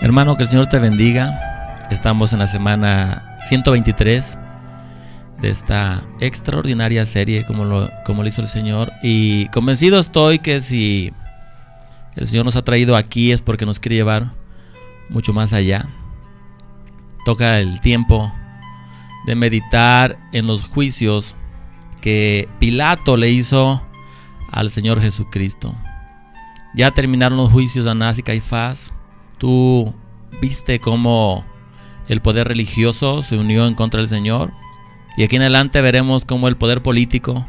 Hermano, que el Señor te bendiga. Estamos en la semana 123 de esta extraordinaria serie como lo hizo el Señor, y convencido estoy que si el Señor nos ha traído aquí es porque nos quiere llevar mucho más allá. Toca el tiempo de meditar en los juicios que Pilato le hizo al Señor Jesucristo. Ya terminaron los juicios de Anás y Caifás. Tú viste cómo el poder religioso se unió en contra del Señor, y aquí en adelante veremos cómo el poder político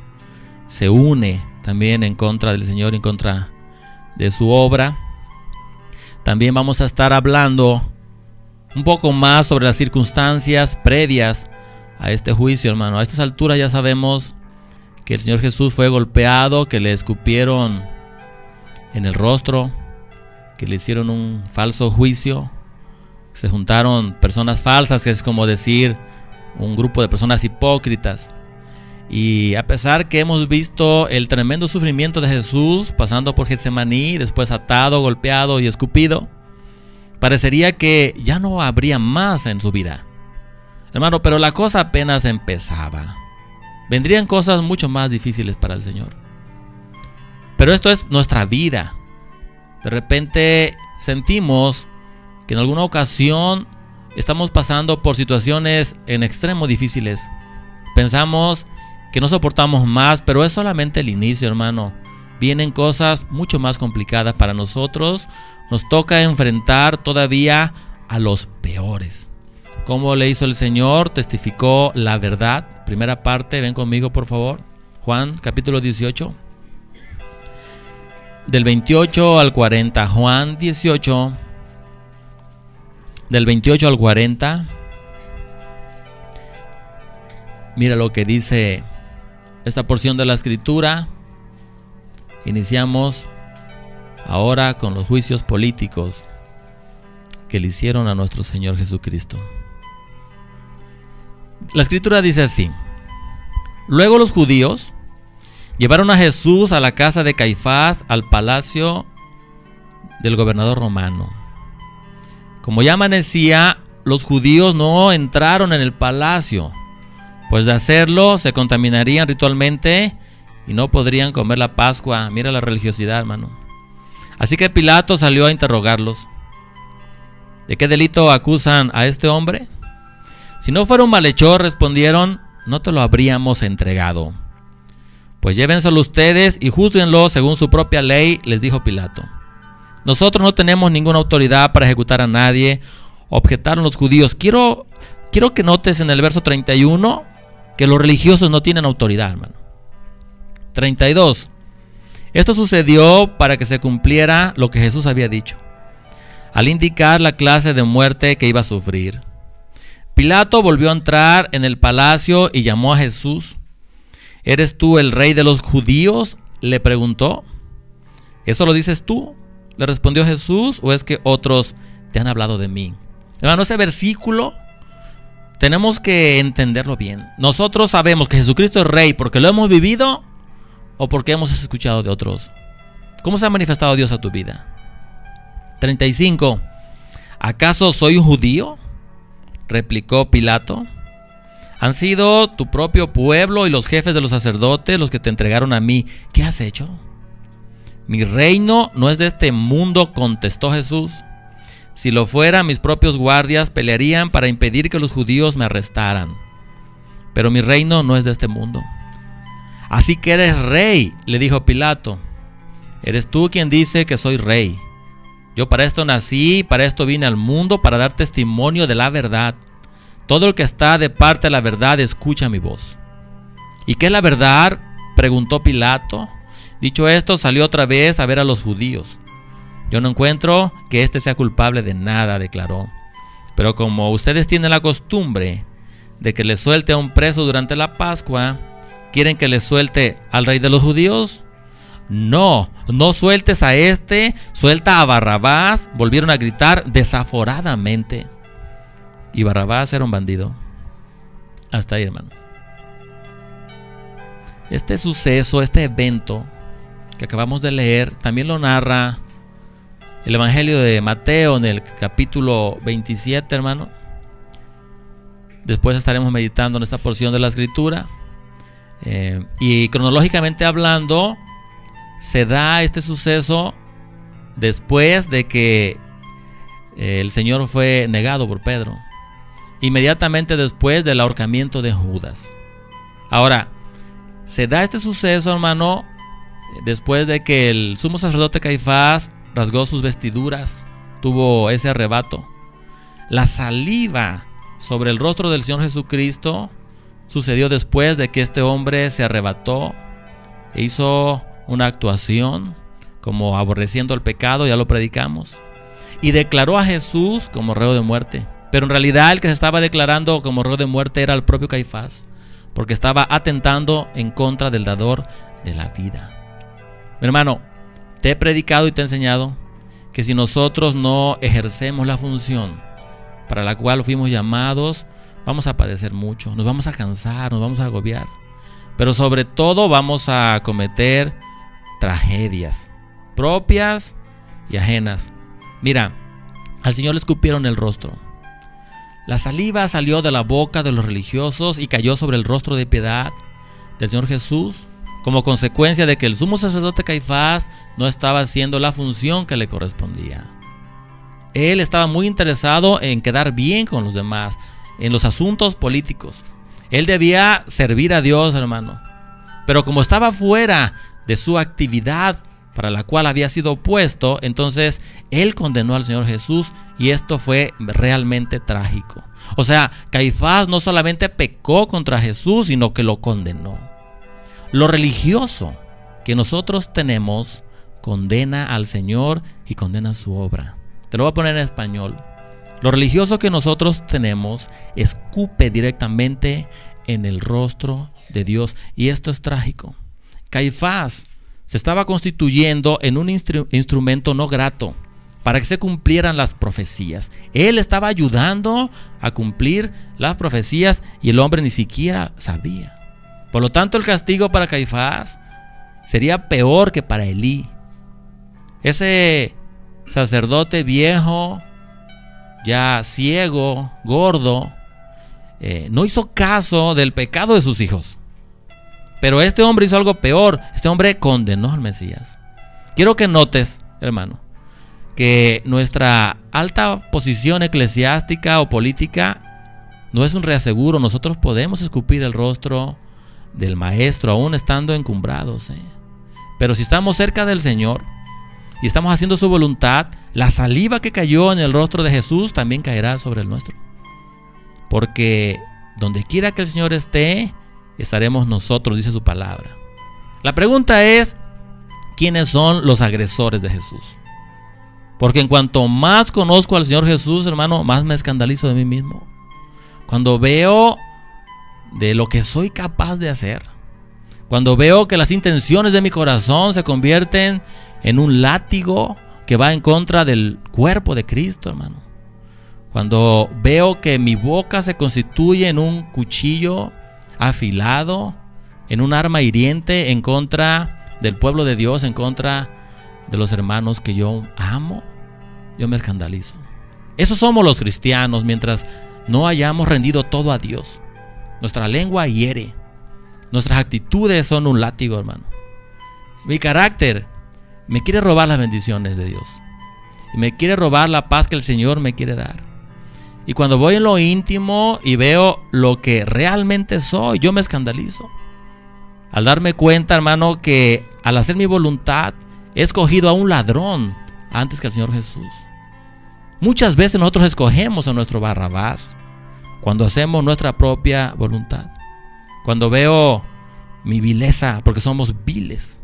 se une también en contra del Señor, en contra de su obra. También vamos a estar hablando un poco más sobre las circunstancias previas a este juicio, hermano. A estas alturas ya sabemos que el Señor Jesús fue golpeado, que le escupieron en el rostro, que le hicieron un falso juicio. Se juntaron personas falsas, que es como decir un grupo de personas hipócritas. Y a pesar que hemos visto el tremendo sufrimiento de Jesús pasando por Getsemaní, después atado, golpeado y escupido, parecería que ya no habría más en su vida, hermano, pero la cosa apenas empezaba. Vendrían cosas mucho más difíciles para el Señor. Pero esto es nuestra vida. De repente sentimos que en alguna ocasión estamos pasando por situaciones en extremo difíciles. Pensamos que no soportamos más, pero es solamente el inicio, hermano. Vienen cosas mucho más complicadas para nosotros. Nos toca enfrentar todavía a los peores. ¿Cómo le hizo el Señor? Testificó la verdad. Primera parte, ven conmigo por favor. Juan capítulo 18. Del 28 al 40. Juan 18. Del 28 al 40. Mira lo que dice esta porción de la escritura. Iniciamos ahora con los juicios políticos que le hicieron a nuestro Señor Jesucristo. La escritura dice así: luego los judíos llevaron a Jesús a la casa de Caifás, al palacio del gobernador romano. Como ya amanecía, los judíos no entraron en el palacio, pues de hacerlo se contaminarían ritualmente y no podrían comer la Pascua. Mira la religiosidad, hermano. Así que Pilato salió a interrogarlos. ¿De qué delito acusan a este hombre? Si no fuera un malhechor, respondieron, no te lo habríamos entregado. Pues llévenselo ustedes y júzguenlo según su propia ley, les dijo Pilato. Nosotros no tenemos ninguna autoridad para ejecutar a nadie, objetaron los judíos. Quiero que notes en el verso 31 que los religiosos no tienen autoridad, hermano. 32. Esto sucedió para que se cumpliera lo que Jesús había dicho, al indicar la clase de muerte que iba a sufrir. Pilato volvió a entrar en el palacio y llamó a Jesús. ¿Eres tú el rey de los judíos?, le preguntó. ¿Eso lo dices tú?, le respondió Jesús, ¿o es que otros te han hablado de mí? Hermano, ese versículo tenemos que entenderlo bien. Nosotros sabemos que Jesucristo es rey porque lo hemos vivido o porque hemos escuchado de otros. ¿Cómo se ha manifestado Dios a tu vida? 35. ¿Acaso soy un judío?, replicó Pilato. Han sido tu propio pueblo y los jefes de los sacerdotes los que te entregaron a mí. ¿Qué has hecho? Mi reino no es de este mundo, contestó Jesús. Si lo fuera, mis propios guardias pelearían para impedir que los judíos me arrestaran. Pero mi reino no es de este mundo. Así que eres rey, le dijo Pilato. Eres tú quien dice que soy rey. Yo para esto nací, para esto vine al mundo, para dar testimonio de la verdad. Todo el que está de parte de la verdad escucha mi voz. ¿Y qué es la verdad?, preguntó Pilato. Dicho esto, salió otra vez a ver a los judíos. Yo no encuentro que éste sea culpable de nada, declaró. Pero como ustedes tienen la costumbre de que le suelte a un preso durante la Pascua, ¿quieren que le suelte al rey de los judíos? No, no sueltes a este, suelta a Barrabás. Volvieron a gritar desaforadamente. Y Barrabás era un bandido. Hasta ahí, hermano. Este suceso, este evento que acabamos de leer, también lo narra el Evangelio de Mateo en el capítulo 27, hermano. Después estaremos meditando en esta porción de la Escritura. Y cronológicamente hablando, se da este suceso después de que el Señor fue negado por Pedro, inmediatamente después del ahorcamiento de Judas. Ahora, se da este suceso, hermano, después de que el sumo sacerdote Caifás rasgó sus vestiduras, tuvo ese arrebato. La saliva sobre el rostro del Señor Jesucristo sucedió después de que este hombre se arrebató e hizo una actuación como aborreciendo el pecado, ya lo predicamos, y declaró a Jesús como reo de muerte. Pero en realidad el que se estaba declarando como reo de muerte era el propio Caifás, porque estaba atentando en contra del dador de la vida. Mi hermano, te he predicado y te he enseñado que si nosotros no ejercemos la función para la cual fuimos llamados, vamos a padecer mucho, nos vamos a cansar, nos vamos a agobiar, pero sobre todo vamos a cometer tragedias propias y ajenas. Mira, al Señor le escupieron el rostro. La saliva salió de la boca de los religiosos y cayó sobre el rostro de piedad del Señor Jesús, como consecuencia de que el sumo sacerdote Caifás no estaba haciendo la función que le correspondía. Él estaba muy interesado en quedar bien con los demás, en los asuntos políticos. Él debía servir a Dios, hermano. Pero como estaba fuera de su actividad para la cual había sido puesto, entonces él condenó al Señor Jesús, y esto fue realmente trágico. O sea, Caifás no solamente pecó contra Jesús, sino que lo condenó. Lo religioso que nosotros tenemos condena al Señor y condena su obra. Te lo voy a poner en español. Lo religioso que nosotros tenemos escupe directamente en el rostro de Dios, y esto es trágico. Caifás se estaba constituyendo en un instrumento no grato para que se cumplieran las profecías. Él estaba ayudando a cumplir las profecías y el hombre ni siquiera sabía. Por lo tanto, el castigo para Caifás sería peor que para Elí. Ese sacerdote viejo, ya ciego, gordo, no hizo caso del pecado de sus hijos. Pero este hombre hizo algo peor. Este hombre condenó al Mesías. Quiero que notes, hermano, que nuestra alta posición eclesiástica o política no es un reaseguro. Nosotros podemos escupir el rostro del Maestro aún estando encumbrados, pero si estamos cerca del Señor y estamos haciendo su voluntad, la saliva que cayó en el rostro de Jesús también caerá sobre el nuestro. Porque donde quiera que el Señor esté, estaremos nosotros, dice su palabra. La pregunta es, ¿quiénes son los agresores de Jesús? Porque en cuanto más conozco al Señor Jesús, hermano, más me escandalizo de mí mismo. Cuando veo de lo que soy capaz de hacer, cuando veo que las intenciones de mi corazón se convierten en un látigo que va en contra del cuerpo de Cristo, hermano. Cuando veo que mi boca se constituye en un cuchillo afilado, en un arma hiriente en contra del pueblo de Dios, en contra de los hermanos que yo amo, yo me escandalizo. Esos somos los cristianos mientras no hayamos rendido todo a Dios. Nuestra lengua hiere, nuestras actitudes son un látigo, hermano. Mi carácter me quiere robar las bendiciones de Dios y me quiere robar la paz que el Señor me quiere dar. Y cuando voy en lo íntimo y veo lo que realmente soy, yo me escandalizo. Al darme cuenta, hermano, que al hacer mi voluntad he escogido a un ladrón antes que al Señor Jesús. Muchas veces nosotros escogemos a nuestro Barrabás cuando hacemos nuestra propia voluntad. Cuando veo mi vileza, porque somos viles,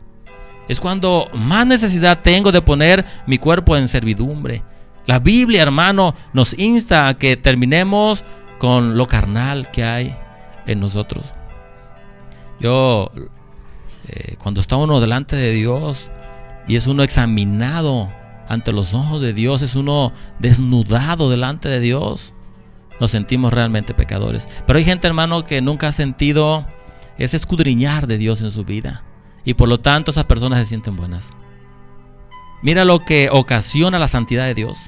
es cuando más necesidad tengo de poner mi cuerpo en servidumbre. La Biblia, hermano, nos insta a que terminemos con lo carnal que hay en nosotros. Cuando está uno delante de Dios y es uno examinado ante los ojos de Dios, es uno desnudado delante de Dios, nos sentimos realmente pecadores. Pero hay gente, hermano, que nunca ha sentido ese escudriñar de Dios en su vida, y por lo tanto esas personas se sienten buenas. Mira lo que ocasiona la santidad de Dios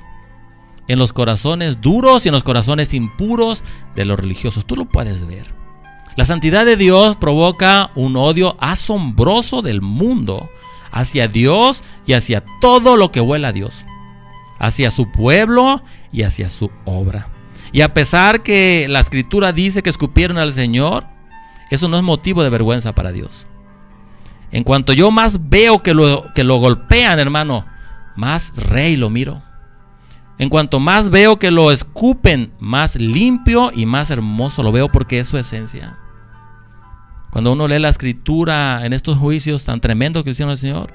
en los corazones duros y en los corazones impuros de los religiosos. Tú lo puedes ver. La santidad de Dios provoca un odio asombroso del mundo hacia Dios y hacia todo lo que huele a Dios, hacia su pueblo y hacia su obra. Y a pesar que la Escritura dice que escupieron al Señor, eso no es motivo de vergüenza para Dios. En cuanto yo más veo que lo golpean, hermano, más rey lo miro. En cuanto más veo que lo escupen, más limpio y más hermoso lo veo, porque es su esencia. Cuando uno lee la Escritura en estos juicios tan tremendos que hicieron el Señor,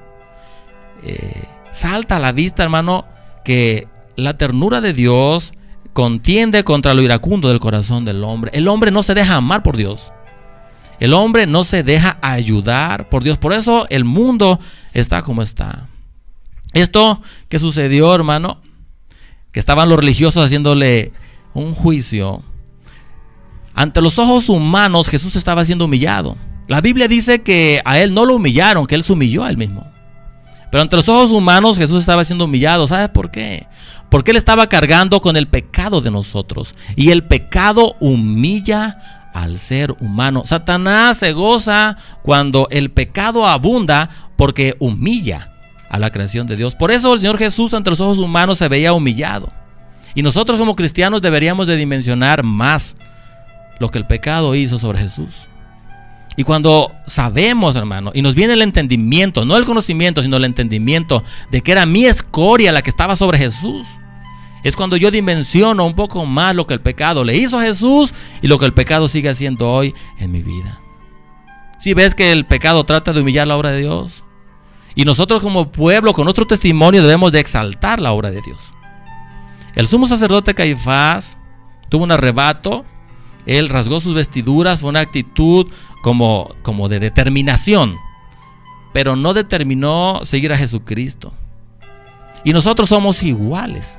salta a la vista, hermano, que la ternura de Dios contiende contra lo iracundo del corazón del hombre. El hombre no se deja amar por Dios. El hombre no se deja ayudar por Dios. Por eso el mundo está como está. Esto que sucedió, hermano, que estaban los religiosos haciéndole un juicio. Ante los ojos humanos, Jesús estaba siendo humillado. La Biblia dice que a él no lo humillaron, que él se humilló a él mismo. Pero ante los ojos humanos, Jesús estaba siendo humillado. ¿Sabes por qué? Porque él estaba cargando con el pecado de nosotros. Y el pecado humilla al ser humano. Satanás se goza cuando el pecado abunda, porque humilla a la creación de Dios. Por eso el Señor Jesús ante los ojos humanos se veía humillado. Y nosotros como cristianos deberíamos de dimensionar más lo que el pecado hizo sobre Jesús. Y cuando sabemos, hermano, y nos viene el entendimiento, no el conocimiento, sino el entendimiento de que era mi escoria la que estaba sobre Jesús, es cuando yo dimensiono un poco más lo que el pecado le hizo a Jesús y lo que el pecado sigue haciendo hoy en mi vida. Si ves que el pecado trata de humillar la obra de Dios, y nosotros como pueblo, con nuestro testimonio, debemos de exaltar la obra de Dios. El sumo sacerdote Caifás tuvo un arrebato. Él rasgó sus vestiduras. Fue una actitud como de determinación, pero no determinó seguir a Jesucristo. Y nosotros somos iguales.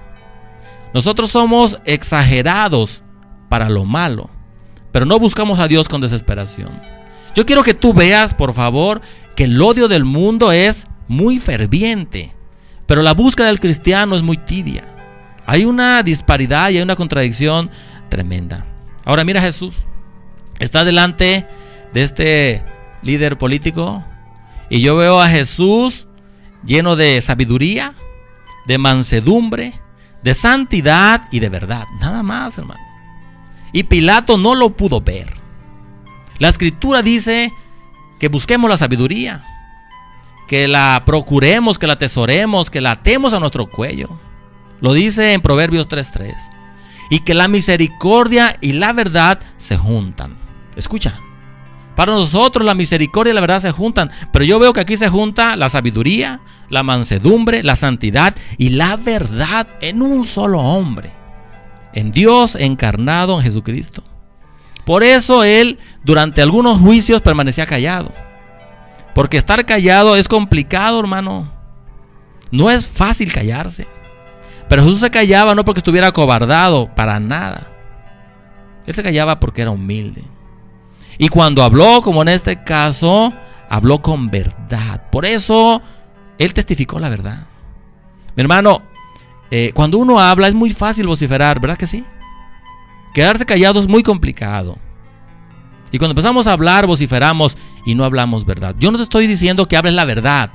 Nosotros somos exagerados para lo malo, pero no buscamos a Dios con desesperación. Yo quiero que tú veas, por favor, que el odio del mundo es muy ferviente, pero la búsqueda del cristiano es muy tibia. Hay una disparidad y hay una contradicción tremenda. Ahora mira, Jesús está delante de este líder político y yo veo a Jesús lleno de sabiduría, de mansedumbre, de santidad y de verdad. Nada más, hermano. Y Pilato no lo pudo ver. La Escritura dice que busquemos la sabiduría, que la procuremos, que la atesoremos, que la atemos a nuestro cuello. Lo dice en Proverbios 3:3. Y que la misericordia y la verdad se juntan. Escucha, para nosotros la misericordia y la verdad se juntan, pero yo veo que aquí se junta la sabiduría, la mansedumbre, la santidad y la verdad en un solo hombre, en Dios encarnado, en Jesucristo. Por eso él durante algunos juicios permanecía callado, porque estar callado es complicado, hermano. No es fácil callarse. Pero Jesús se callaba no porque estuviera acobardado, para nada. Él se callaba porque era humilde. Y cuando habló, como en este caso, habló con verdad. Por eso él testificó la verdad. Mi hermano, cuando uno habla es muy fácil vociferar, ¿verdad que sí? Quedarse callado es muy complicado. Y cuando empezamos a hablar, vociferamos y no hablamos verdad. Yo no te estoy diciendo que hables la verdad.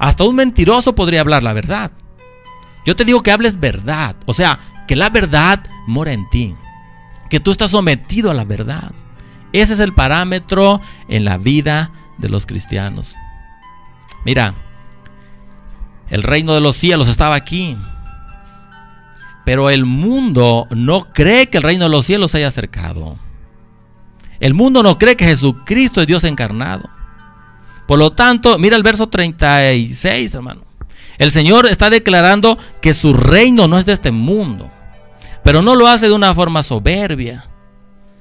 Hasta un mentiroso podría hablar la verdad. Yo te digo que hables verdad. O sea, que la verdad mora en ti, que tú estás sometido a la verdad. Ese es el parámetro en la vida de los cristianos. Mira, el reino de los cielos estaba aquí, pero el mundo no cree que el reino de los cielos se haya acercado. El mundo no cree que Jesucristo es Dios encarnado. Por lo tanto, mira el verso 36, hermano. El Señor está declarando que su reino no es de este mundo, pero no lo hace de una forma soberbia.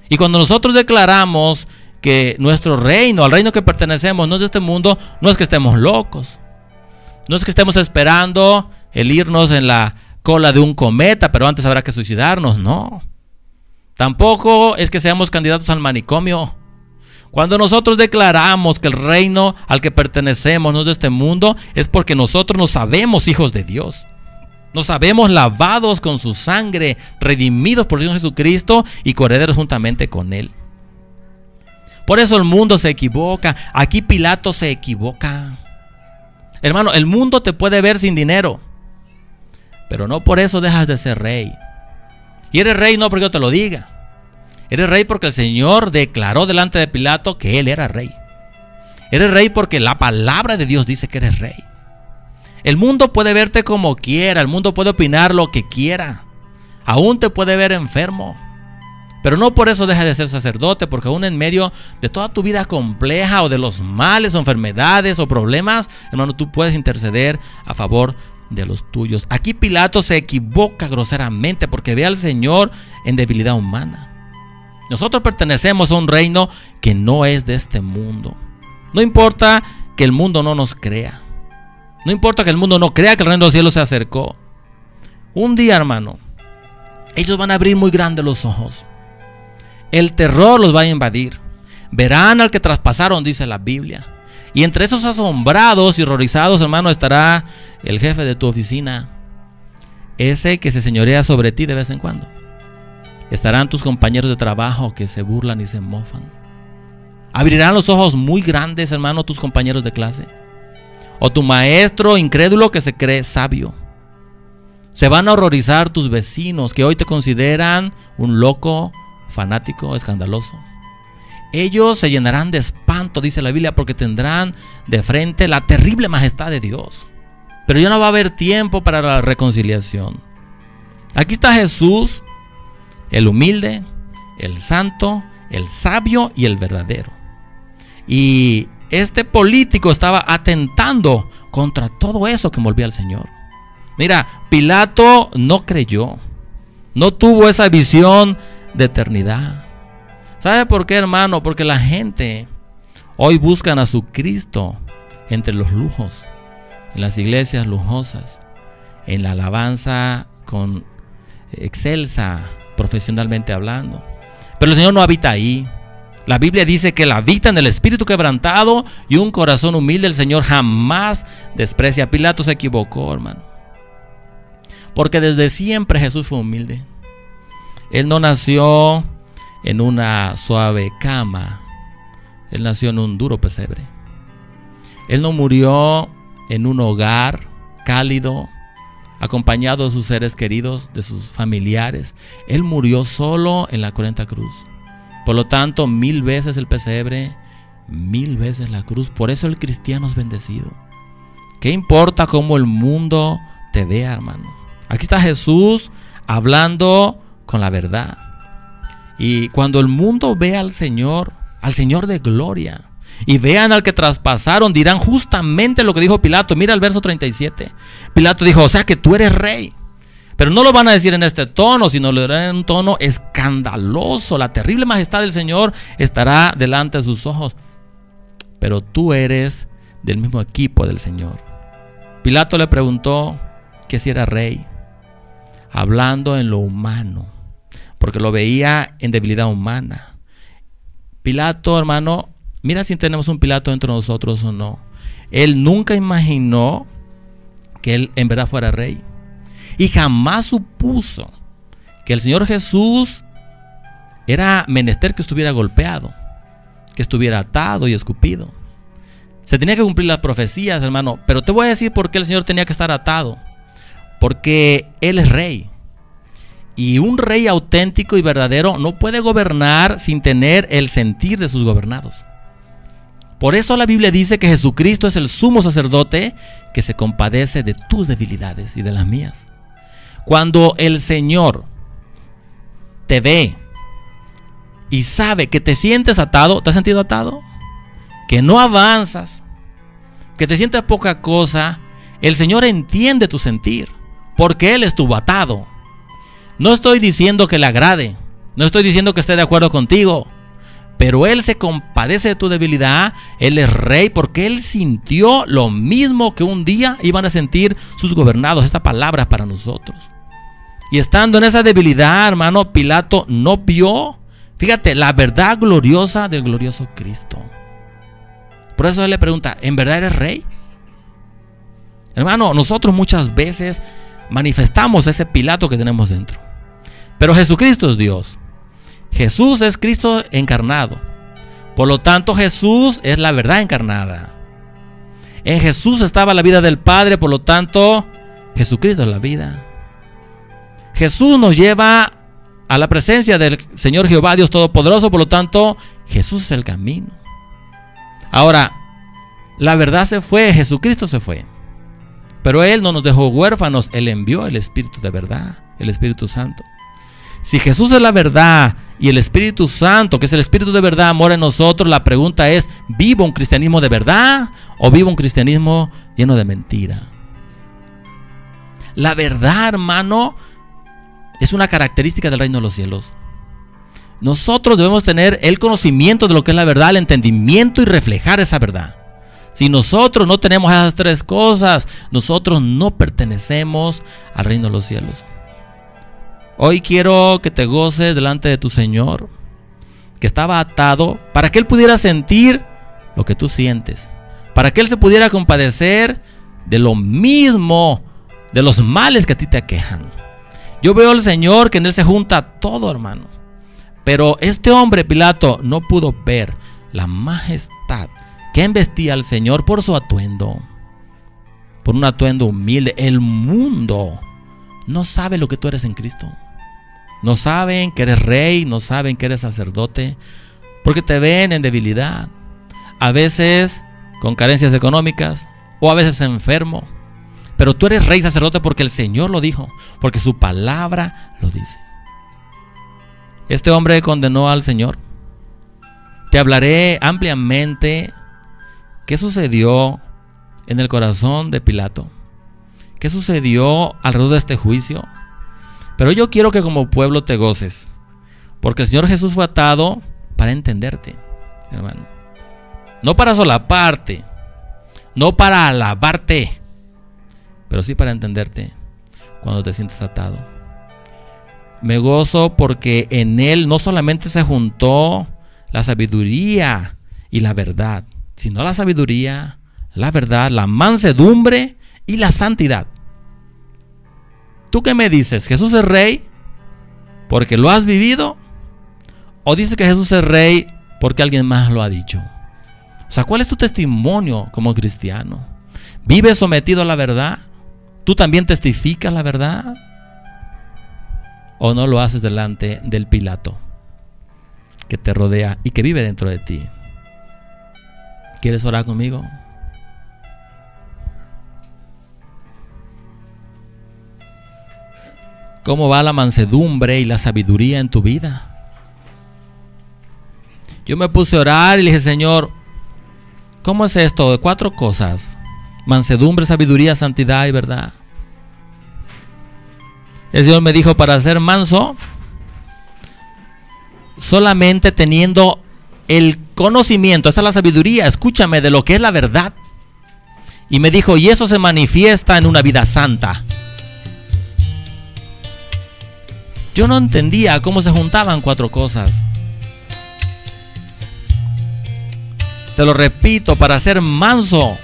Y cuando nosotros declaramos que nuestro reino, al reino que pertenecemos, no es de este mundo, no es que estemos locos. No es que estemos esperando el irnos en la cola de un cometa, pero antes habrá que suicidarnos. No. Tampoco es que seamos candidatos al manicomio. Cuando nosotros declaramos que el reino al que pertenecemos no es de este mundo, es porque nosotros nos sabemos hijos de Dios. Nos sabemos lavados con su sangre, redimidos por Dios Jesucristo y coherederos juntamente con Él. Por eso el mundo se equivoca. Aquí Pilato se equivoca. Hermano, el mundo te puede ver sin dinero, pero no por eso dejas de ser rey. Y eres rey no porque yo te lo diga. Eres rey porque el Señor declaró delante de Pilato que Él era rey. Eres rey porque la palabra de Dios dice que eres rey. El mundo puede verte como quiera. El mundo puede opinar lo que quiera. Aún te puede ver enfermo. Pero no por eso deja de ser sacerdote, porque aún en medio de toda tu vida compleja o de los males o enfermedades o problemas, hermano, tú puedes interceder a favor de los tuyos. Aquí Pilato se equivoca groseramente porque ve al Señor en debilidad humana. Nosotros pertenecemos a un reino que no es de este mundo. No importa que el mundo no nos crea. No importa que el mundo no crea que el reino de los cielos se acercó. Un día, hermano, ellos van a abrir muy grandes los ojos. El terror los va a invadir. Verán al que traspasaron, dice la Biblia. Y entre esos asombrados y horrorizados, hermano, estará el jefe de tu oficina. Ese que se señorea sobre ti de vez en cuando. Estarán tus compañeros de trabajo que se burlan y se mofan. Abrirán los ojos muy grandes, hermano, tus compañeros de clase. O tu maestro incrédulo que se cree sabio. Se van a horrorizar tus vecinos que hoy te consideran un loco, fanático, escandaloso. Ellos se llenarán de espanto, dice la Biblia, porque tendrán de frente la terrible majestad de Dios. Pero ya no va a haber tiempo para la reconciliación. Aquí está Jesús, el humilde, el santo, el sabio y el verdadero. Y este político estaba atentando contra todo eso que envolvía al Señor. Mira, Pilato no creyó, no tuvo esa visión de eternidad. ¿Sabe por qué, hermano? Porque la gente hoy buscan a su Cristo entre los lujos, en las iglesias lujosas, en la alabanza con excelsa, profesionalmente hablando. Pero el Señor no habita ahí. La Biblia dice que Él habita en el espíritu quebrantado y un corazón humilde. El Señor jamás desprecia. Pilato se equivocó, hermano, porque desde siempre Jesús fue humilde. Él no nació en una suave cama. Él nació en un duro pesebre. Él no murió en un hogar cálido, acompañado de sus seres queridos, de sus familiares. Él murió solo en la cruenta cruz. Por lo tanto, 1000 veces el pesebre, 1000 veces la cruz. Por eso el cristiano es bendecido. ¿Qué importa cómo el mundo te vea, hermano? Aquí está Jesús hablando con la verdad. Y cuando el mundo vea al Señor de gloria, y vean al que traspasaron, dirán justamente lo que dijo Pilato. Mira el verso 37. Pilato dijo, o sea que tú eres rey. Pero no lo van a decir en este tono, sino lo dirán en un tono escandaloso. La terrible majestad del Señor estará delante de sus ojos. Pero tú eres del mismo equipo del Señor. Pilato le preguntó que si era rey, hablando en lo humano, porque lo veía en debilidad humana. Pilato, hermano, mira si tenemos un Pilato entre nosotros o no. Él nunca imaginó que él en verdad fuera rey. Y jamás supuso que el Señor Jesús era menester que estuviera golpeado, que estuviera atado y escupido. Se tenía que cumplir las profecías, hermano. Pero te voy a decir por qué el Señor tenía que estar atado. Porque Él es rey. Y un rey auténtico y verdadero no puede gobernar sin tener el sentir de sus gobernados. Por eso la Biblia dice que Jesucristo es el sumo sacerdote que se compadece de tus debilidades y de las mías. Cuando el Señor te ve y sabe que te sientes atado, ¿te has sentido atado? Que no avanzas, que te sientes poca cosa, el Señor entiende tu sentir, porque Él estuvo atado. No estoy diciendo que le agrade, no estoy diciendo que esté de acuerdo contigo, pero Él se compadece de tu debilidad. Él es rey porque Él sintió lo mismo que un día iban a sentir sus gobernados. Esta palabra es para nosotros. Y estando en esa debilidad, hermano, Pilato no vio, Fíjate, la verdad gloriosa del glorioso Cristo. Por eso él le pregunta, ¿en verdad eres rey? Hermano, nosotros muchas veces manifestamos ese Pilato que tenemos dentro. Pero Jesucristo es Dios. Jesús es Cristo encarnado. Por lo tanto, Jesús es la verdad encarnada. En Jesús estaba la vida del Padre, por lo tanto, Jesucristo es la vida. Jesús nos lleva a la presencia del Señor Jehová, Dios Todopoderoso, por lo tanto, Jesús es el camino. Ahora, la verdad se fue, Jesucristo se fue. Pero Él no nos dejó huérfanos, Él envió el Espíritu de verdad, el Espíritu Santo. Si Jesús es la verdad y el Espíritu Santo, que es el Espíritu de verdad, mora en nosotros, la pregunta es, ¿vivo un cristianismo de verdad o vivo un cristianismo lleno de mentira? La verdad, hermano, es una característica del reino de los cielos. Nosotros debemos tener el conocimiento de lo que es la verdad, el entendimiento y reflejar esa verdad. Si nosotros no tenemos esas tres cosas, nosotros no pertenecemos al reino de los cielos. Hoy quiero que te goces delante de tu Señor, que estaba atado para que Él pudiera sentir lo que tú sientes, para que Él se pudiera compadecer de lo mismo, de los males que a ti te aquejan. Yo veo al Señor que en Él se junta todo, hermano. Pero este hombre, Pilato, no pudo ver la majestad que embestía al Señor por su atuendo, por un atuendo humilde. El mundo no sabe lo que tú eres en Cristo. No saben que eres rey, no saben que eres sacerdote, porque te ven en debilidad, a veces con carencias económicas o a veces enfermo. Pero tú eres rey y sacerdote porque el Señor lo dijo, porque su palabra lo dice. Este hombre condenó al Señor. Te hablaré ampliamente qué sucedió en el corazón de Pilato, qué sucedió alrededor de este juicio. Pero yo quiero que como pueblo te goces, porque el Señor Jesús fue atado para entenderte, hermano. No para solaparte, no para alabarte, pero sí para entenderte cuando te sientes atado. Me gozo porque en Él no solamente se juntó la sabiduría y la verdad, sino la sabiduría, la verdad, la mansedumbre y la santidad. ¿Tú qué me dices? ¿Jesús es rey porque lo has vivido? ¿O dices que Jesús es rey porque alguien más lo ha dicho? O sea, ¿cuál es tu testimonio como cristiano? ¿Vives sometido a la verdad? ¿Tú también testificas la verdad? ¿O no lo haces delante del Pilato que te rodea y que vive dentro de ti? ¿Quieres orar conmigo? ¿Cómo va la mansedumbre y la sabiduría en tu vida? Yo me puse a orar y le dije, Señor, ¿cómo es esto de 4 cosas? Mansedumbre, sabiduría, santidad y verdad. El Señor me dijo, para ser manso, solamente teniendo el conocimiento, esa es la sabiduría, escúchame, de lo que es la verdad. Y me dijo, y eso se manifiesta en una vida santa. Yo no entendía cómo se juntaban 4 cosas. Te lo repito, para ser manso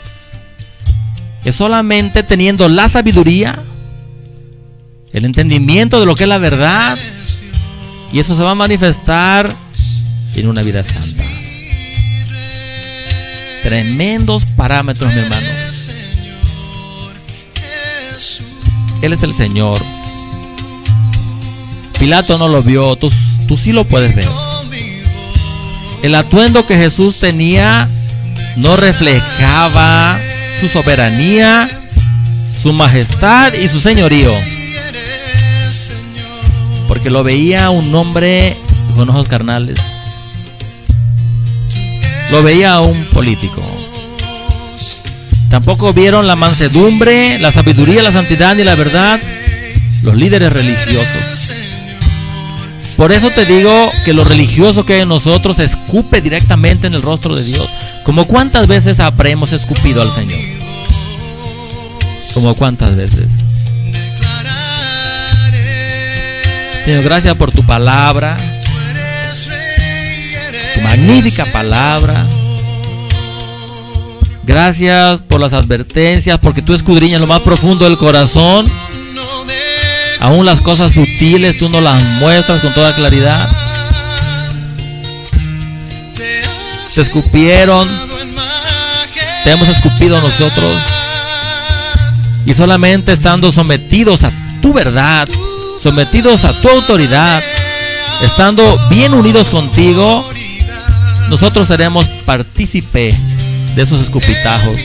es solamente teniendo la sabiduría, el entendimiento de lo que es la verdad, y eso se va a manifestar en una vida santa. Tremendos parámetros, mi hermano. Él es el Señor. Pilato no lo vio, tú sí lo puedes ver. El atuendo que Jesús tenía no reflejaba su soberanía, su majestad y su señorío, porque lo veía un hombre con ojos carnales, lo veía un político. Tampoco vieron la mansedumbre, la sabiduría, la santidad ni la verdad los líderes religiosos. Por eso te digo que lo religioso que hay en nosotros escupe directamente en el rostro de Dios. Como cuántas veces habremos escupido al Señor. Como cuántas veces. Señor, gracias por tu palabra. tu magnífica palabra. Gracias por las advertencias, porque tú escudriñas lo más profundo del corazón. Aún las cosas sutiles tú nos las muestras con toda claridad. Te escupieron, te hemos escupido nosotros, y solamente estando sometidos a tu verdad, sometidos a tu autoridad, estando bien unidos contigo, nosotros seremos partícipe de esos escupitajos.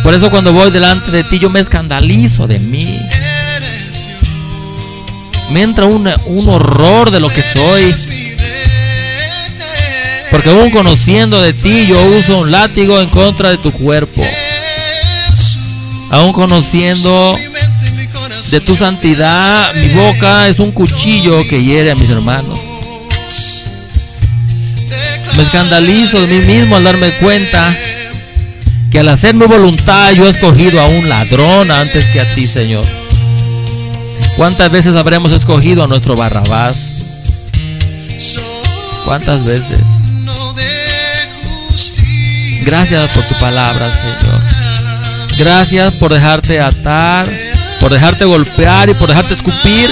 Por eso cuando voy delante de ti yo me escandalizo de mí. Me entra un horror de lo que soy. Porque aún conociendo de ti yo uso un látigo en contra de tu cuerpo. Aún conociendo de tu santidad, mi boca es un cuchillo que hiere a mis hermanos. Me escandalizo de mí mismo al darme cuenta que al hacer mi voluntad yo he escogido a un ladrón antes que a ti, Señor. ¿Cuántas veces habremos escogido a nuestro Barrabás? ¿Cuántas veces? Gracias por tu palabra, Señor. Gracias por dejarte atar, por dejarte golpear y por dejarte escupir.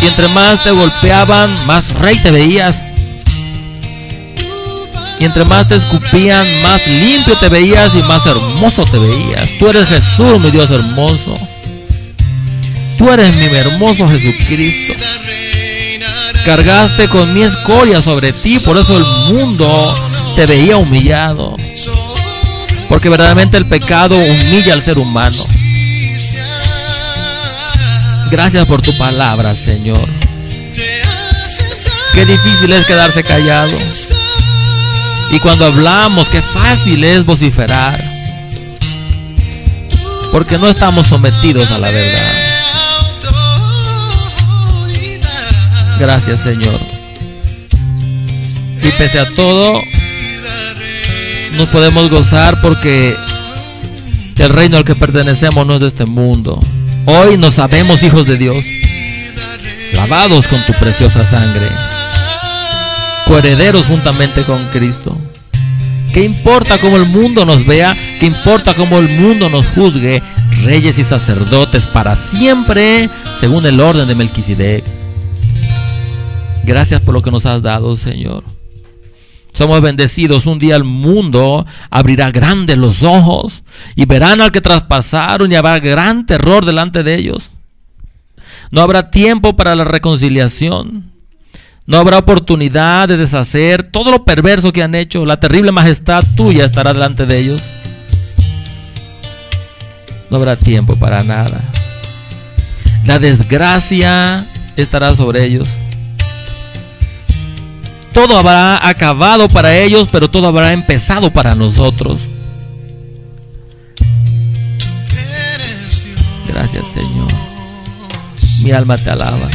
Y entre más te golpeaban, más rey te veías. Y entre más te escupían, más limpio te veías y más hermoso te veías. Tú eres Jesús, mi Dios hermoso. Tú eres mi hermoso Jesucristo. Cargaste con mi escoria sobre ti, por eso el mundo te veía humillado. Porque verdaderamente el pecado humilla al ser humano. Gracias por tu palabra, Señor. Qué difícil es quedarse callado. Y cuando hablamos, qué fácil es vociferar. Porque no estamos sometidos a la verdad. Gracias, Señor. Y pese a todo, nos podemos gozar porque el reino al que pertenecemos no es de este mundo. Hoy nos sabemos hijos de Dios, lavados con tu preciosa sangre, coherederos juntamente con Cristo. ¿Qué importa cómo el mundo nos vea? ¿Qué importa cómo el mundo nos juzgue? Reyes y sacerdotes para siempre, según el orden de Melquisedec. Gracias por lo que nos has dado, Señor. Somos bendecidos. Un día el mundo abrirá grandes los ojos y verán al que traspasaron, y habrá gran terror delante de ellos. No habrá tiempo para la reconciliación. No habrá oportunidad de deshacer todo lo perverso que han hecho. La terrible majestad tuya estará delante de ellos. No habrá tiempo para nada. La desgracia estará sobre ellos. Todo habrá acabado para ellos, pero todo habrá empezado para nosotros. Gracias, Señor. Mi alma te alaba.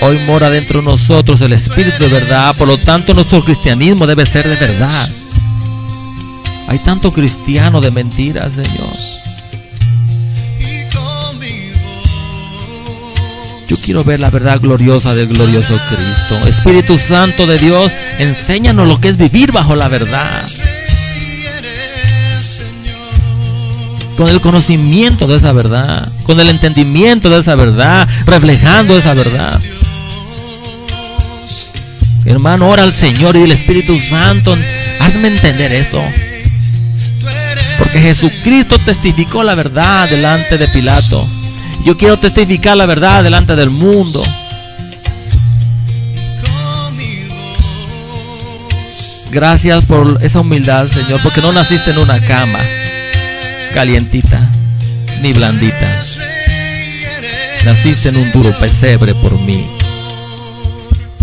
Hoy mora dentro de nosotros el Espíritu de verdad. Por lo tanto, nuestro cristianismo debe ser de verdad. Hay tanto cristiano de mentiras, Señor. Yo quiero ver la verdad gloriosa del glorioso Cristo. Espíritu Santo de Dios, enséñanos lo que es vivir bajo la verdad. Con el conocimiento de esa verdad, con el entendimiento de esa verdad, reflejando esa verdad. Hermano, ora al Señor y el Espíritu Santo, hazme entender esto. Porque Jesucristo testificó la verdad delante de Pilato. Yo quiero testificar la verdad delante del mundo. Gracias por esa humildad, Señor, porque no naciste en una cama calientita ni blandita. Naciste en un duro pesebre por mí.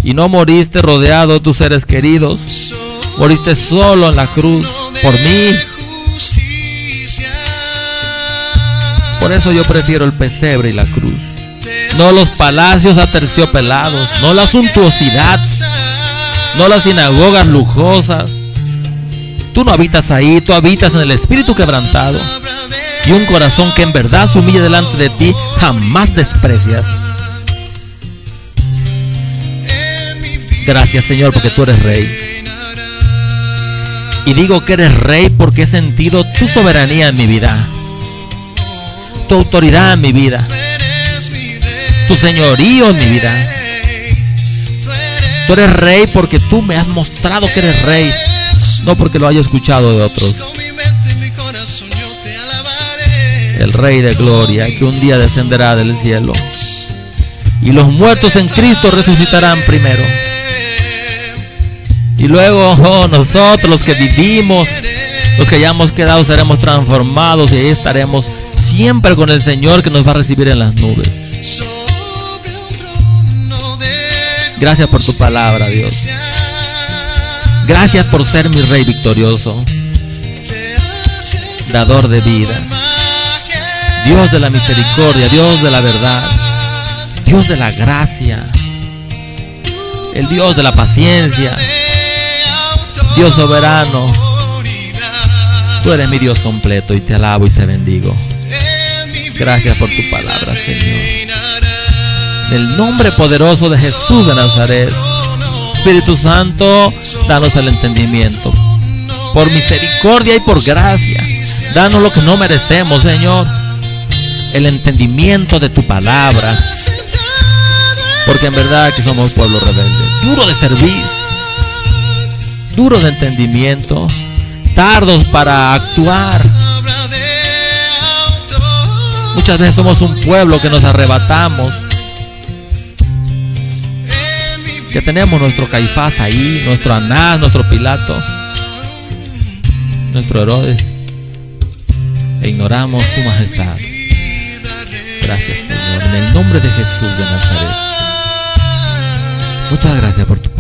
Y no moriste rodeado de tus seres queridos. Moriste solo en la cruz por mí. Por eso yo prefiero el pesebre y la cruz. No los palacios aterciopelados, no la suntuosidad, no las sinagogas lujosas. Tú no habitas ahí, tú habitas en el espíritu quebrantado. Y un corazón que en verdad se humilla delante de ti, jamás desprecias. Gracias, Señor, porque tú eres Rey. Y digo que eres Rey porque he sentido tu soberanía en mi vida, tu autoridad en mi vida, tu señorío en mi vida. Tú eres Rey porque tú me has mostrado que eres Rey, no porque lo haya escuchado de otros. El Rey de gloria que un día descenderá del cielo, y los muertos en Cristo resucitarán primero. Y luego nosotros los que vivimos, los que hayamos quedado, seremos transformados y ahí estaremos siempre con el Señor que nos va a recibir en las nubes. Gracias por tu palabra, Dios. Gracias por ser mi Rey victorioso, dador de vida, Dios de la misericordia, Dios de la verdad, Dios de la gracia, el Dios de la paciencia, Dios soberano. Tú eres mi Dios completo y te alabo y te bendigo. Gracias por tu palabra, Señor. En el nombre poderoso de Jesús de Nazaret, Espíritu Santo, danos el entendimiento. Por misericordia y por gracia, danos lo que no merecemos, Señor. El entendimiento de tu palabra. Porque en verdad que somos pueblo rebelde, duro de servir, duro de entendimiento, tardos para actuar. Muchas veces somos un pueblo que nos arrebatamos, que tenemos nuestro Caifás ahí, nuestro Anás, nuestro Pilato, nuestro Herodes, e ignoramos tu majestad. Gracias, Señor, en el nombre de Jesús de Nazaret. Muchas gracias por tu